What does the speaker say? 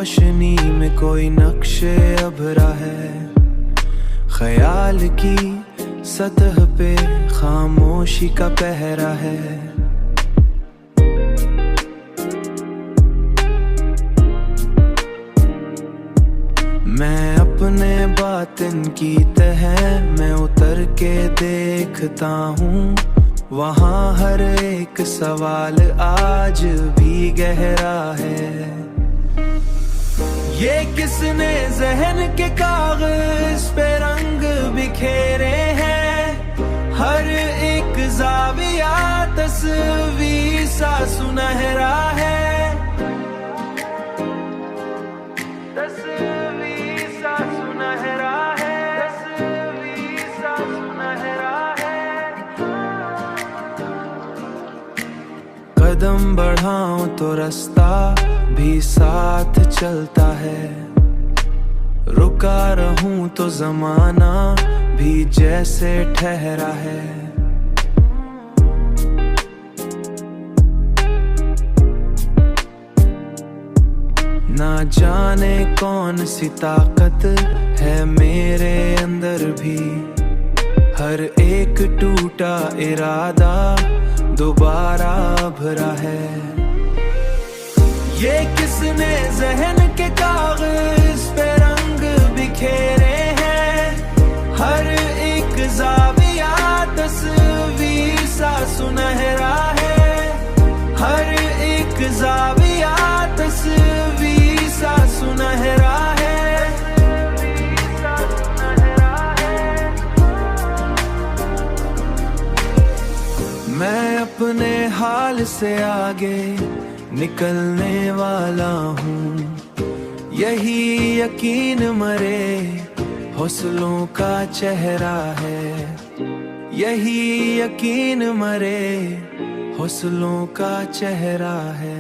रोशनी में कोई नक्शे अभरा है, ख्याल की सतह पे खामोशी का पहरा है। मैं अपने बातिन की तह में उतर के देखता हूँ, वहाँ हर एक सवाल आज भी गहरा है। ये किसने जहन के कागज पे रंग बिखेरे हैं, हर एक ज़ाविया तस्वीर सा सुनहरा है, तस्वीर सा सुनहरा है, तस्वीर सा सुनहरा है। कदम बढ़ाऊं तो रास्ता भी साथ चलता है, रुका रहूं तो जमाना भी जैसे ठहरा है। ना जाने कौन सी ताकत है मेरे अंदर भी, हर एक टूटा इरादा दोबारा भरा है। ये किसने जहन के कागज पे रंग बिखेरे हैं, हर एक ज़ाविया तस्वीर सा सुनहरा है, हर एक ज़ाविया तस्वीर सा सुनहरा है, सा सुनहरा है। मैं अपने हाल से आगे निकलने वाला हूँ, यही यकीन मरे हौसलों का चेहरा है, यही यकीन मरे हौसलों का चेहरा है।